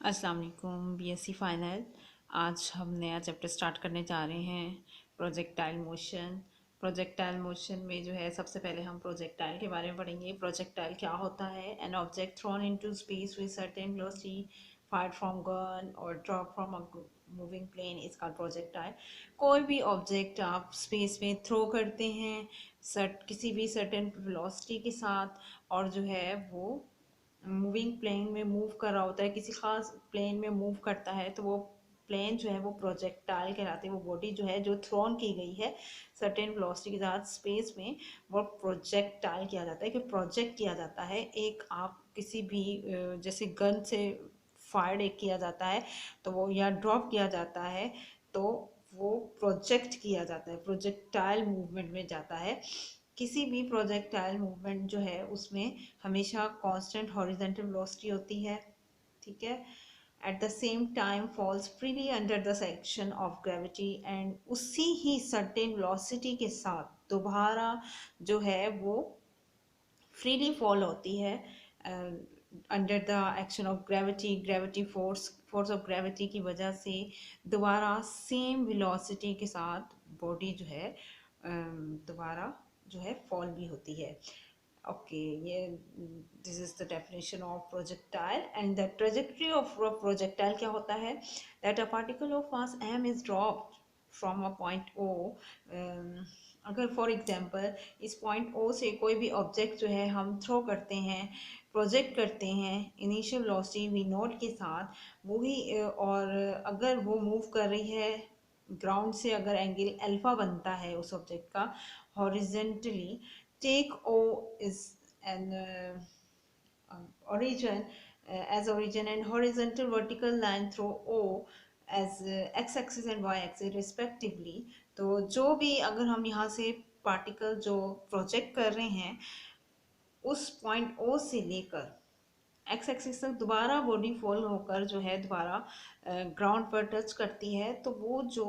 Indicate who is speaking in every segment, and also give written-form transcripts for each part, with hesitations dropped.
Speaker 1: अस्सलाम वालेकुम BSc final. आज हम नया चैप्टर स्टार्ट करने जा रहे हैं, प्रोजेक्टाइल मोशन। प्रोजेक्टाइल मोशन में जो है सबसे पहले हम प्रोजेक्टाइल के बारे में पढ़ेंगे। प्रोजेक्टाइल क्या होता है? An object thrown into space with certain velocity fired from gun और drop from a moving plane is called projectile. कोई भी ऑब्जेक्ट आप स्पेस में थ्रो करते हैं किसी भी सर्टेन वेलोसिटी के साथ, और जो है वो मूविंग प्लेन में मूव कर रहा होता है, किसी खास प्लेन में मूव करता है, तो वो प्लेन जो है वो प्रोजेक्टाइल कहलाते हैं। वो बॉडी जो है जो थ्रोन की गई है सर्टेन वेलोसिटी के साथ स्पेस में, वो प्रोजेक्टाइल किया जाता है कि प्रोजेक्ट किया जाता है। एक आप किसी भी जैसे गन से फायर एक किया जाता है तो वो, या ड्रॉप किया जाता है तो वो प्रोजेक्ट किया जाता है, प्रोजेक्टाइल मूवमेंट में जाता है। किसी भी प्रोजेक्टाइल मूवमेंट जो है उसमें हमेशा कांस्टेंट हॉरिजॉन्टल वेलोसिटी होती है, ठीक है। At the same time falls freely under the section of gravity, and उसी ही सर्टेन वेलोसिटी के साथ दोबारा जो है वो फ्रीली फॉल होती है under the action of gravity, gravity force of gravity की वजह से दोबारा सेम वेलोसिटी के साथ बॉडी जो है दोबारा जो है फॉल भी होती है। ओके, ये this is the definition of projectile. And the trajectory of projectile क्या होता है? That a particle of mass m is drop from a point O। अगर फॉर एग्जांपल इस पॉइंट O से कोई भी ऑब्जेक्ट जो है हम थ्रो करते हैं, प्रोजेक्ट करते हैं इनिशियल वेलोसिटी v नॉट के साथ, वही और अगर वो मूव कर रही है ग्राउंड से, अगर एंगल अल्फा बनता है उस ऑब्जेक्ट का horizontally, take O is an origin as origin and horizontal vertical line through O as x axis and y axis respectively। तो जो भी अगर हम यहाँ से पार्टिकल जो प्रोजेक्ट कर रहे हैं उस पॉइंट O से लेकर एक्स एक्सिस तक दोबारा बॉडी फॉल होकर जो है दोबारा ग्राउंड पर टच करती है, तो वो जो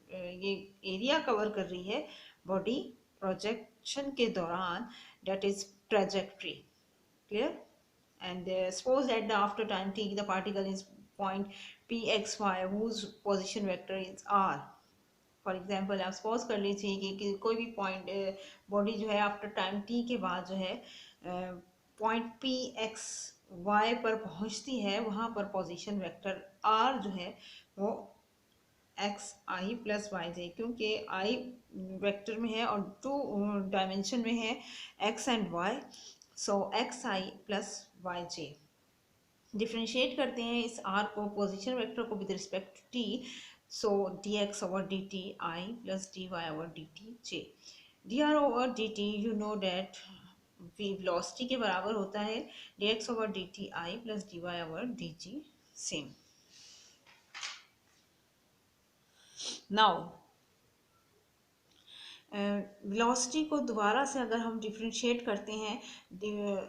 Speaker 1: ये एरिया कवर कर रही है बॉडी प्रोजेक्शन के दौरान, that is trajectory. Clear? And suppose at the after time t the particle is point pxy whose position vector is r। For example आप सपोज कर लीजिए कि कोई भी पॉइंट बॉडी जो है आफ्टर टाइम टी के बाद जो है पॉइंट पी एक्स वाई पर पहुंचती है, वहां पर पोजीशन वेक्टर आर जो है वो एक्स आई प्लस वाई जे, क्योंकि आई वेक्टर में है और टू डायमेंशन में है X and Y, so X I plus Y J. Differentiate करते हैं इस आर को, पोजीशन वेक्टर को with respect to T, so D x over D T I plus D Y over D T J. D R over D T you know that velocity के बराबर होता है D x over D T I plus D Y over D G. Same. Now velocity को दोबारा से अगर हम differentiate करते हैं,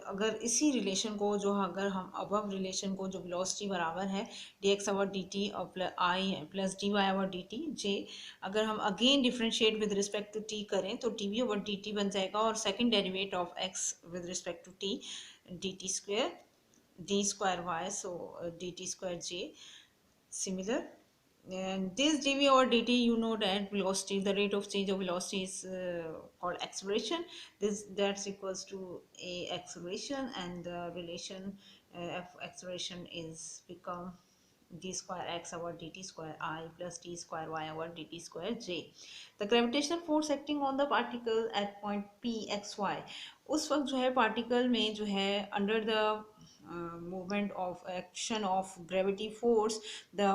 Speaker 1: अगर इसी रिलेशन को जो, अगर हम अबव रिलेशन को जो वेलोसिटी बराबर है D x over D t और i plus D Y over D T j, अगर हम again differentiate with respect to t करें तो t v over D t बन जाएगा, और second derivate of x with respect to t d t square d square y, so d T square j. Similar, and this dv over dt, you know that velocity, the rate of change of velocity is called acceleration. This that's equals to a acceleration, and the relation of acceleration is become d square x over dt square I plus d square y over dt square j। The gravitational force acting on the particle at point p x y, उस वक्त जो है particle में जो है under the movement of action of gravity force, the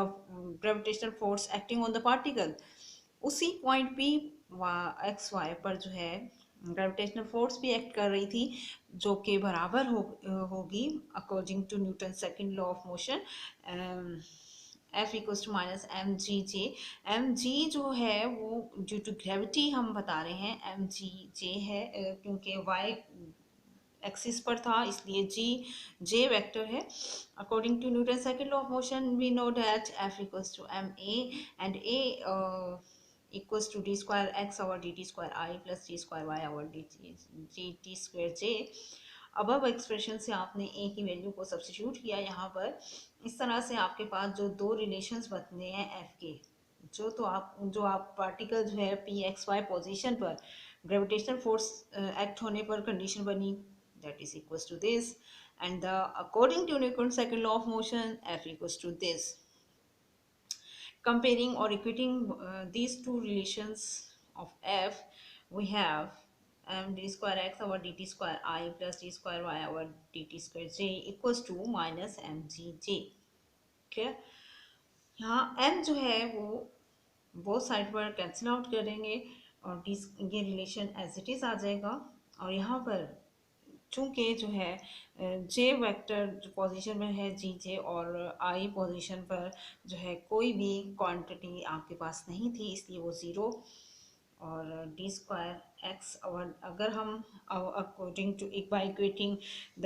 Speaker 1: gravitational force acting on the particle, उसी point p x Y पर जो है ग्रेविटेशनल फोर्स भी एक्ट कर रही थी, जो कि बराबर होगी according to Newton second law of motion, F equals to minus M G J. M G जो है वो ड्यू टू ग्रेविटी हम बता रहे हैं एम जी जे है, क्योंकि वाई एक्सिस पर था इसलिए जी जे वेक्टर है। According to Newton second law of motion we know that F equals to M A, and A equals to D square x over D T square I plus D square Y over D T square J. Above expression से आपने ए की value को substitute किया यहाँ पर, इस तरह से आपके पास जो दो रिलेशंस बने हैं एफ के, जो आप पार्टिकल जो है पी एक्स वाई पोजिशन पर ग्रेविटेशनल फोर्स एक्ट होने पर कंडीशन बनी, that is equal to this, and the according to Newton second law of motion F equal to this. Comparing or equating these two relations of f, we have d square x over dt square I plus d square y over dt square j equals to minus mgj. Clear. यहाँ m जो है वो both side पर cancel out करेंगे और ये relation as it is आ जाएगा. और यहाँ पर चूँकि जो है जे वेक्टर जो पोजीशन में है जी जे और आई पोजीशन पर जो है कोई भी क्वांटिटी आपके पास नहीं थी, इसलिए वो ज़ीरो. और डी स्क्वायर एक्स, और अगर हम according to by equating the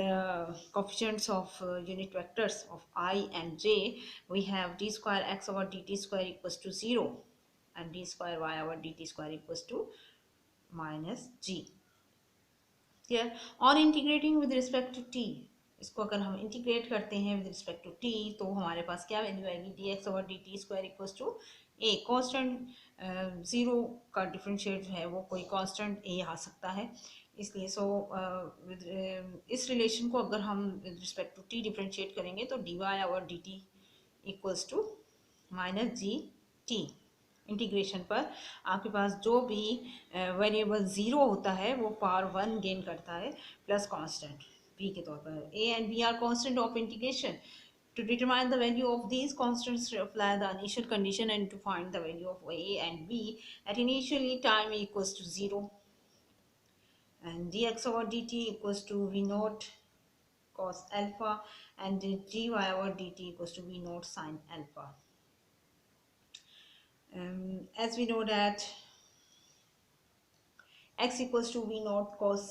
Speaker 1: coefficients of unit vectors of i and j, we have d square x over D T square equals to zero and d square Y over D T square equals to minus g. Clear. और integrating with respect to t, इसको अगर हम integrate करते हैं with respect to T तो हमारे पास क्या value आएगी, D x over D T square equals to A. Constant zero का डिफरेंशिएट जो है वो कोई कांस्टेंट ए आ सकता है, इसलिए इस रिलेशन को अगर हम with respect to T differentiate करेंगे तो डी वाई और D T equals to minus ji T. Integration पर आपके पास जो भी वेरिएबल ज़ीरो होता है वो पावर वन गेन करता है प्लस कांस्टेंट p के तौर पर. a and b are constant of integration. To determine the value of these constants, apply the initial condition and to find the value of a and b at initially time equals to 0, and dx over dt equals to v naught cos alpha and dy over dt equals to v naught sin alpha. As we know that x equals to v naught cos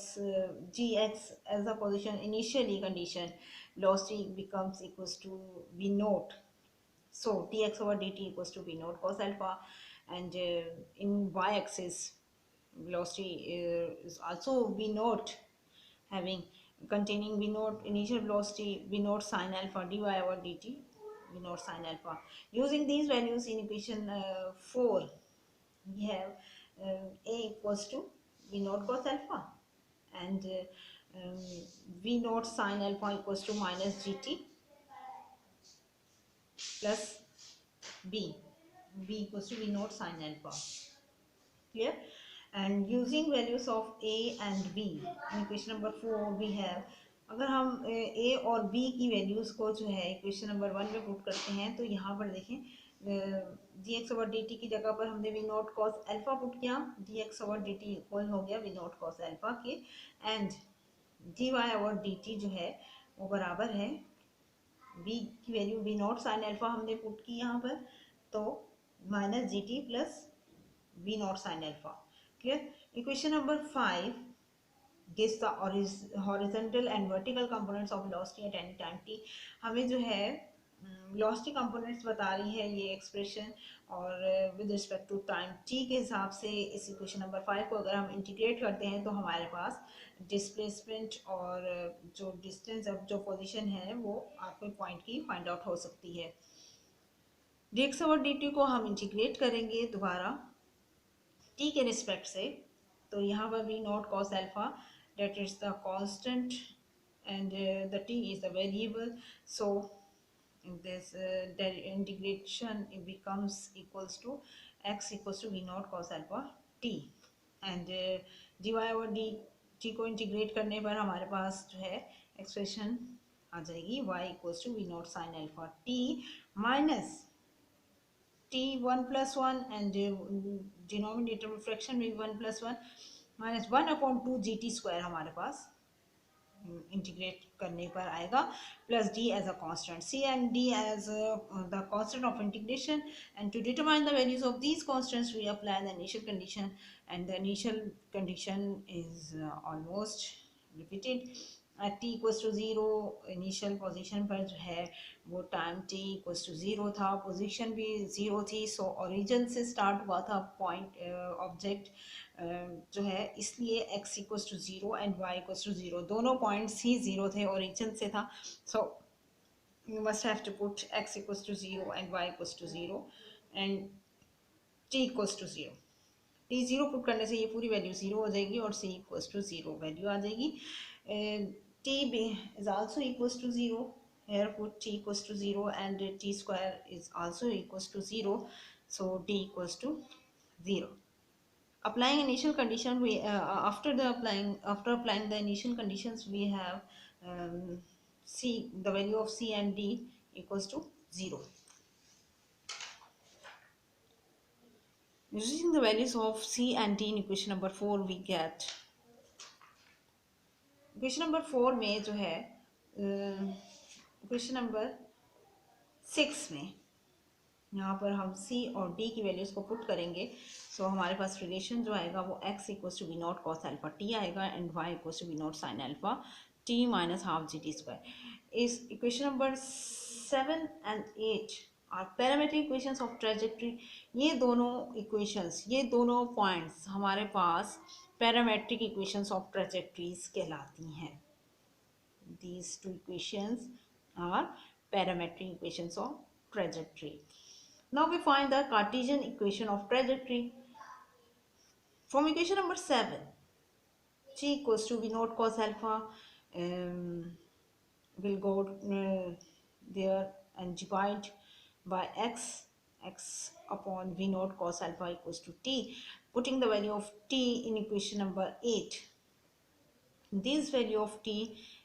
Speaker 1: gx as the position initially condition, velocity becomes equals to v naught. So dx over dt equals to v naught cos alpha, and in y-axis velocity is also v naught, having containing v naught initial velocity, v naught sin alpha dy over dt, v naught sin alpha. Using these values in equation 4, we have a equals to v naught cos alpha and v naught sin alpha equals to minus gt plus b equals to v naught sin alpha. Clear. And using values of a and b in equation number 4, we have, अगर हम a और b की values को जो है equation number 1 में put करते हैं तो यहाँ पर देखें d x over D t की जगह पर हमने v not cos alpha put किया, d x over D t equal हो गया वी नॉट कॉस अल्फा के, and d Y over D t जो है वो बराबर है b की value v not sine alpha हमने पुट की यहाँ पर, तो minus ji t plus v not sine alpha. Clear. Equation number 5 gives the horizontal and vertical components of velocity at any time t. हमें जो है वेलोसिटी कंपोनेंट्स बता रही है ये एक्सप्रेशन, और with respect to time t के हिसाब से इस इक्वेशन नंबर 5 को अगर हम इंटीग्रेट करते हैं तो हमारे पास डिस्प्लेसमेंट और जो डिस्टेंस अब जो पोजीशन है वो आपको पॉइंट की फाइंड आउट हो सकती है. dx ओवर dt को हम इंटीग्रेट करेंगे दोबारा t के रिस्पेक्ट से, तो यहाँ पर V not cos alpha that is the constant and the t is the variable, so in this the integration it becomes equals to x equals to v naught cos alpha t, and dy over dt को integrate करने पर हमारे पास जो है expression आ जाएगी y equals to v naught sin alpha t minus t 1 plus 1 and denominator में fraction में 1 plus 1 minus 1/2 G T square हमारे पास इंटीग्रेट करने पर आएगा, plus d as a constant, c and d as the constant of integration, and to determine the values of these constants we apply the initial condition, and the initial condition is almost repeated. At T equals to zero initial position पर जो है वो time T equals to zero था, position भी zero थी, so origin से start हुआ था पॉइंट ऑब्जेक्ट जो है, इसलिए X equals to zero and Y equals to zero, दोनों पॉइंट्स ही ज़ीरो थे, ओरिजिन से था। So you must have to put x equals to 0 and y equals to 0 and t equals to 0। T zero put करने से ये पूरी value zero हो जाएगी और C equals to zero value आ जाएगी। T is also equals to zero, here put t equals to 0 and t square is also equals to 0, so t equals to 0। Applying initial condition, we after applying the initial conditions, we have c, the value of c and d equals to 0। Using the values of c and d in equation number 4, we get question number four में जो है question number six में यहाँ पर हम c और d की values को पुट करेंगे। सो हमारे पास रिलेशन जो आएगा वो x equals to v not cos alpha t आएगा and y equals to v not sine alpha t minus half g T square. इस equation number seven and eight are parametric equations of trajectory. ये दोनों equations, ये दोनों points हमारे पास parametric equations of trajectories कहलाती हैं। These two equations are parametric equations of trajectory. Now we find the Cartesian equation of trajectory. From equation number 7, g equals to v naught cos alpha, will go there and divide by x upon v naught cos alpha equals to t. Putting the value of t in equation number 8, this value of t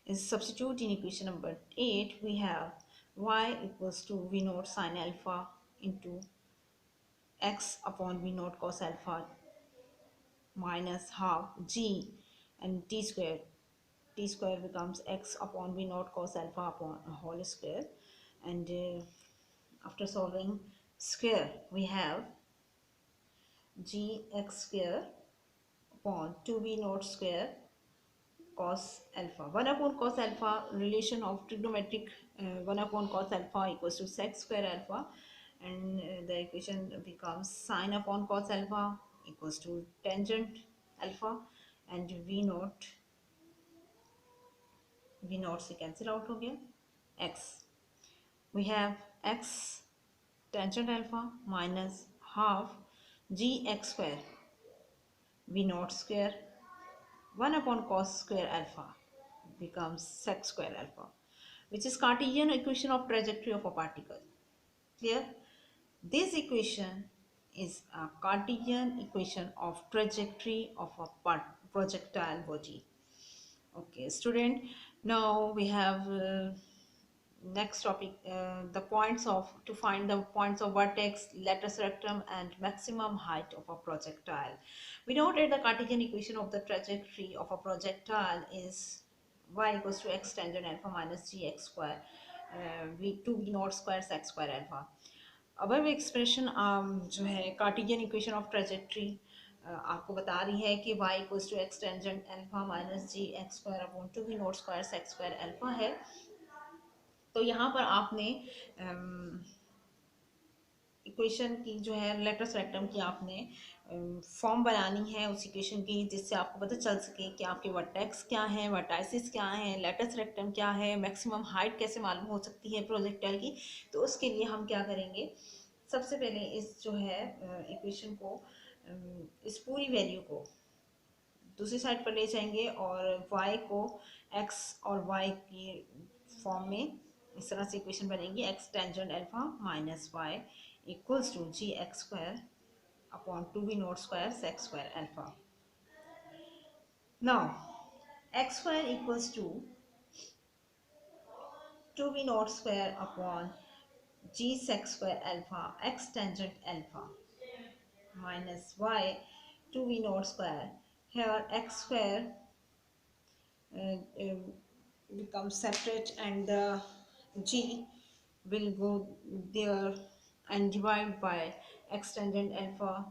Speaker 1: is substitute in equation number 8, we have y equals to v naught sin alpha into x upon v naught cos alpha minus half g and t square. T square becomes x upon v naught cos alpha upon a whole square, and after solving square we have g x square upon 2v naught square cos alpha 1 upon cos alpha, relation of trigonometric 1 upon cos alpha equals to sec square alpha, and the equation becomes sin upon cos alpha equals to tangent alpha, and v naught से cancel out हो गया x, we have x tangent alpha minus half g x square v naught square 1 upon cos square alpha becomes sec square alpha, which is Cartesian equation of trajectory of a particle. Clear? This equation is a Cartesian equation of trajectory of a projectile body. Okay, student. Now we have next topic, the points of, to find the points of vertex, latus rectum and maximum height of a projectile. We know that the Cartesian equation of the trajectory of a projectile is y equals to x tangent alpha minus g x square v 2v naught square sec square alpha। अब expression जो है Cartesian equation of trajectory आपको बता रही है कि y equals to X tangent alpha minus G X square upon 2v naught square sec square alpha है। तो यहाँ पर आपने इक्वेशन की जो है लेटस रेक्टम की आपने फॉर्म बनानी है उस इक्वेशन की, जिससे आपको पता चल सके कि आपके वर्टेक्स क्या हैं, वर्टाइसिस क्या हैं, लेटस रेक्टम क्या है, मैक्सिमम हाइट कैसे मालूम हो सकती है प्रोजेक्टाइल की। तो उसके लिए हम क्या करेंगे, सबसे पहले इस जो है इक्वेशन को, इस पूरी वैल्यू को दूसरी साइड पर ले जाएंगे और y को x और y की फॉर्म में इस तरह से इक्वेशन बनेगी, x tangent alpha minus Y equals to G X square upon 2v naught square sec square alpha. Now x square equals to 2v naught square upon g sec square alpha x tangent alpha minus y 2v naught square. Here x square becomes separate and the g will go there and divide by x tangent alpha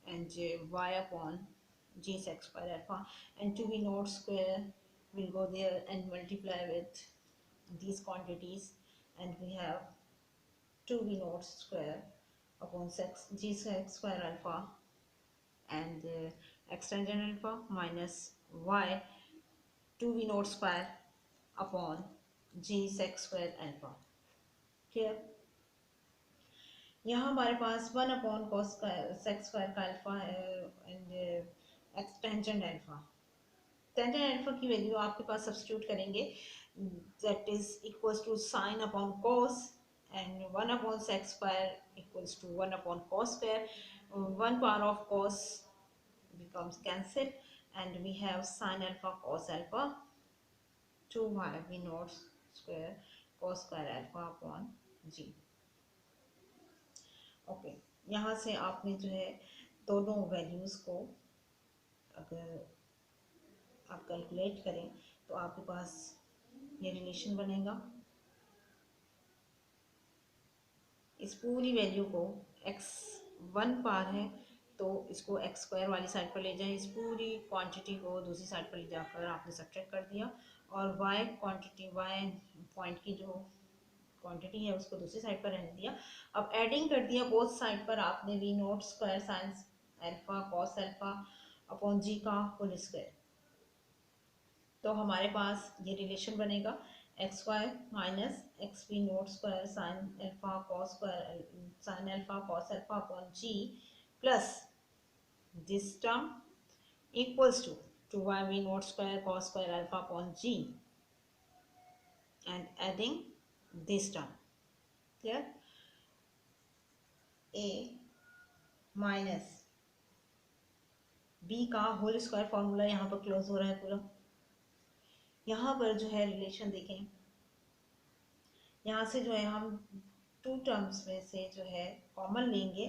Speaker 1: and y upon g sec square alpha, and 2v naught square we'll go there and multiply with these quantities, and we have 2v naught square upon g square alpha and x tangent alpha minus y 2v naught square upon g sec square alpha. Clear? यहाँ हमारे पास 1 upon cos sec square का alpha है and x tangent alpha. Tangent alpha की value आपके पास substitute करेंगे, that is equals to sine upon cos and 1 upon sec square equals to 1 upon cos square. 1 power of cos becomes cancelled and we have sin alpha cos alpha 2y v naught square cos square alpha upon g। Okay, यहाँ से आपने जो है दोनों values को अगर आप calculate करें तो आपके पास ये रिलेशन बनेगा। इस पूरी वैल्यू को x 1 पार है तो इसको x स्क्वायर वाली साइड पर ले जाएं, इस पूरी क्वांटिटी को दूसरी साइड पर ले जाकर आपने सब्ट्रैक्ट कर दिया और y क्वांटिटी y पॉइंट की जो क्वांटिटी है उसको दूसरी साइड पर रहने दिया। अब एडिंग कर दिया बोथ साइड पर आपने v not square sine alpha cos alpha upon g का होल स्क्वायर, तो हमारे पास ये रिलेशन बनेगा x square minus x v not square sine alpha cos square sine alpha cos alpha upon g plus this term equals to 2y v naught square cos square alpha upon g and adding this term. Clear? a minus b का whole square formula यहाँ पर close हो रहा है पूरा। यहाँ पर जो है रिलेशन देखें, यहाँ से जो है हम टू टर्म्स में से जो है कॉमन लेंगे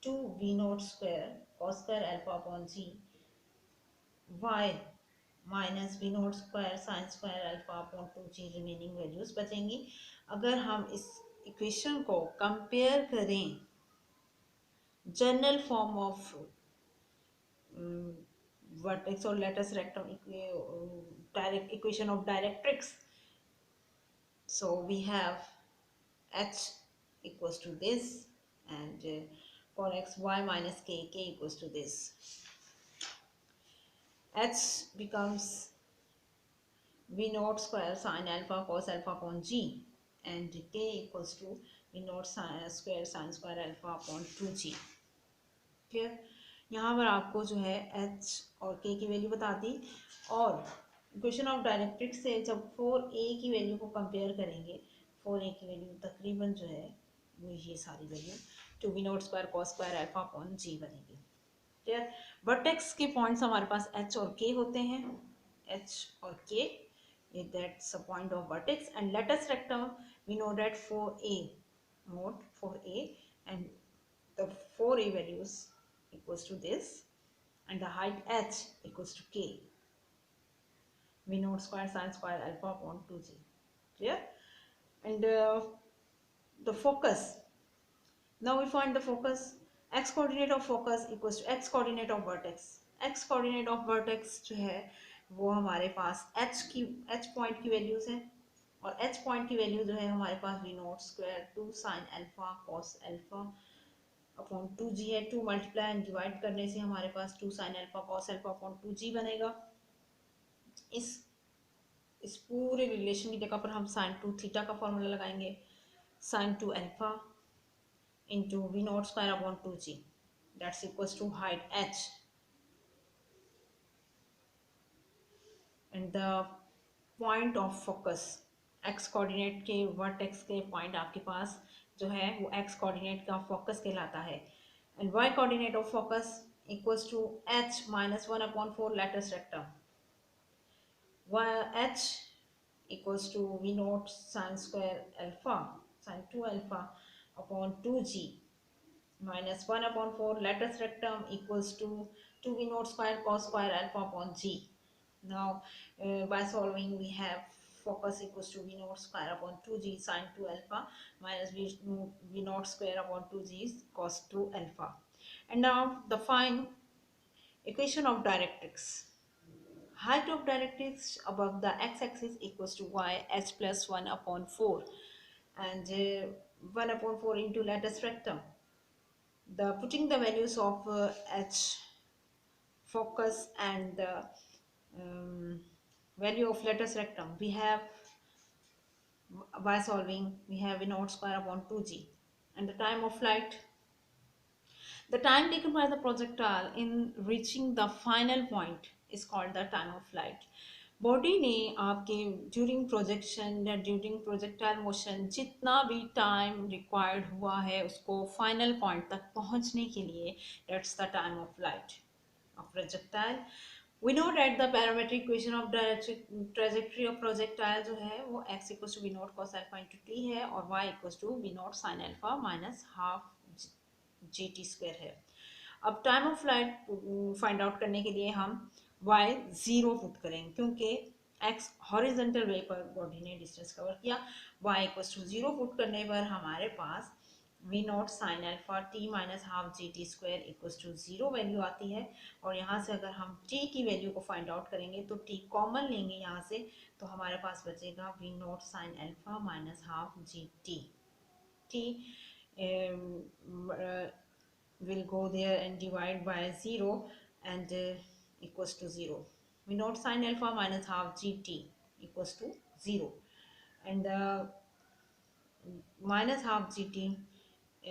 Speaker 1: 2v not square cos square alpha upon g y minus v not square sine square alpha upon 2g remaining values बचेंगी। अगर हम इस इक्वेशन को कंपेयर करें general form of vertex or lattice rectum direct equation of directrix, so we have h equals to this and for x y minus k equals to this, h becomes v naught square sin alpha cos alpha upon g and k equals to v naught square sin square alpha upon 2g। Clear? यहाँ पर आपको जो है h और k की value बता दी और equation of directrix से जब 4a की वैल्यू को कंपेयर करेंगे 4a की वैल्यू तकरीबन जो है वो ये सारी value 2v not square cos square alpha upon g बनेगी। क्लियर? वर्टेक्स के पॉइंट्स हमारे पास h और k होते हैं, h और k that's a point of vertex and lattice rectum we know that 4a mode 4a and the 4a values equals to this and the height h equals to k v naught square sin square alpha upon 2g। Clear? And the focus, now we find the focus, x coordinate of focus equals to x coordinate of vertex। x coordinate of vertex जो है वो हमारे पास h point की values है और h point की value जो है हमारे पास v note square 2 sin alpha cos alpha upon 2g है। 2 मल्टीप्लाई एंड डिवाइड करने से हमारे पास 2 sin alpha cos alpha upon 2g बनेगा। इस पूरे रिलेशन की जगह पर हम sin 2 थीटा का फॉर्मूला लगाएंगे, sin 2 alpha into v naught square upon 2g that's equals to height h and the point of focus x coordinate के वर्टेक्स के पॉइंट आपके पास जो है वो x कोऑर्डिनेट का फोकस कहलाता है and y coordinate of focus equals to h minus 1 upon 4 latus rectum h equals to v naught sin square alpha sin 2 alpha upon 2g minus 1 upon 4 lattice rectum equals to 2v naught square cos square alpha upon g। Now by solving we have focus equals to v naught square upon 2g sin 2 alpha minus v naught square upon 2g cos 2 alpha। And now the find equation of directrix, height of directrix above the x-axis equals to y h plus 1 upon 4, and 1 upon 4 into lattice rectum. The putting the values of h focus and the value of lattice rectum, we have by solving we have v naught square upon 2g, and the time of flight, the time taken by the projectile in reaching the final point is called the time of flight. Body ने आपके during projection या during projectile motion जितना भी time required हुआ है उसको final point तक पहुंचने के लिए, that's the time of flight of projectile. We know that the parametric equation of trajectory of projectile जो है वो x equals to v naught cos alpha into t है और y equals to v naught sin alpha minus half gt square है. अब time of flight find out करने के लिए हम y 0 पुट करेंगे क्योंकि x हॉरिजॉन्टल वे पर बॉडी ने डिस्टेंस कवर किया. y इक्वल्स टू 0 पुट करने पर हमारे पास v naught sine alpha t minus half g T square equals to 0 value आती है. और यहाँ से अगर हम t की वैल्यू को फाइंड आउट करेंगे तो t कॉमन लेंगे यहाँ से, तो हमारे पास बचेगा v naught sine alpha minus half g T. will go there and divide by 0 and equals to 0. We note sin alpha minus half gt equals to 0, and minus half gt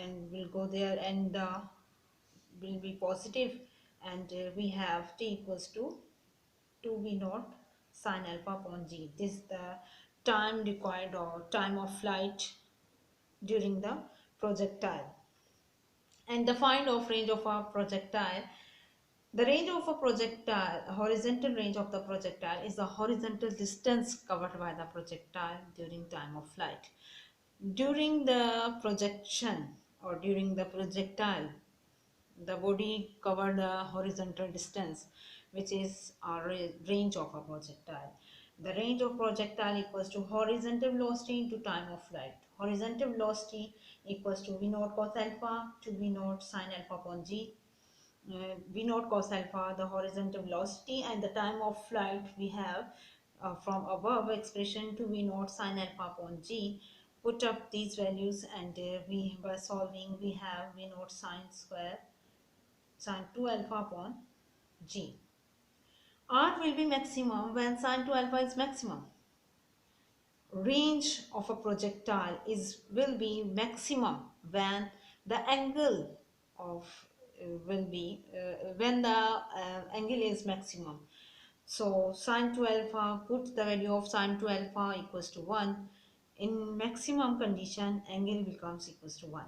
Speaker 1: and will go there and will be positive, and we have t equals to 2v naught sin alpha upon g. This is the time required or time of flight during the projectile. And the find of range of a projectile. The range of a projectile, horizontal range of the projectile, is the horizontal distance covered by the projectile during time of flight. During the projection or during the projectile, the body covered the horizontal distance, which is our range of a projectile. The range of projectile equals to horizontal velocity into time of flight. Horizontal velocity equals to v naught cos alpha to v naught sin alpha upon g. V naught cos alpha, the horizontal velocity, and the time of flight we have from above expression to v naught sin alpha upon g. Put up these values and we by solving we have v naught sin 2 alpha upon g. R will be maximum when sin 2 alpha is maximum. Range of a projectile will be maximum when the angle of will be when the angle is maximum. So sin 2 alpha, put the value of sin 2 alpha equals to 1. In maximum condition, angle becomes equals to 1.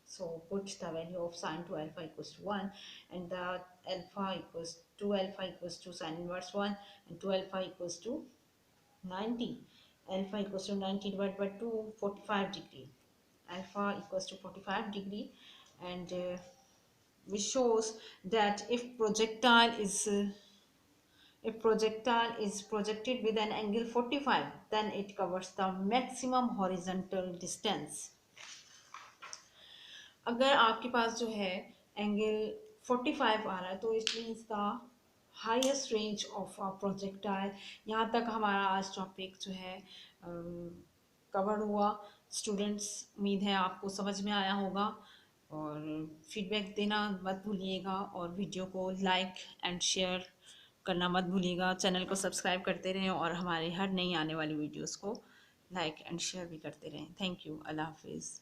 Speaker 1: So put the value of sin 2 alpha equals to 1, and the alpha equals 2 alpha equals to sin inverse 1, and 2 alpha equals to 90. Alpha equals to 90 divided by 2, 45 degree. Alpha equals to 45 degree, and which shows that if projectile is projected with an angle 45, then it covers the maximum horizontal distance. अगर आपके पास जो है angle 45 आ रहा है तो it means the highest range of a projectile. यहाँ तक हमारा आज टॉपिक जो है कवर हुआ. स्टूडेंट्स, उम्मीद है आपको समझ में आया होगा, और फीडबैक देना मत भूलिएगा, और वीडियो को लाइक एंड शेयर करना मत भूलिएगा. चैनल को सब्सक्राइब करते रहें और हमारे हर नई आने वाली वीडियोस को लाइक एंड शेयर भी करते रहें. Thank you. अल्लाह हाफिज़.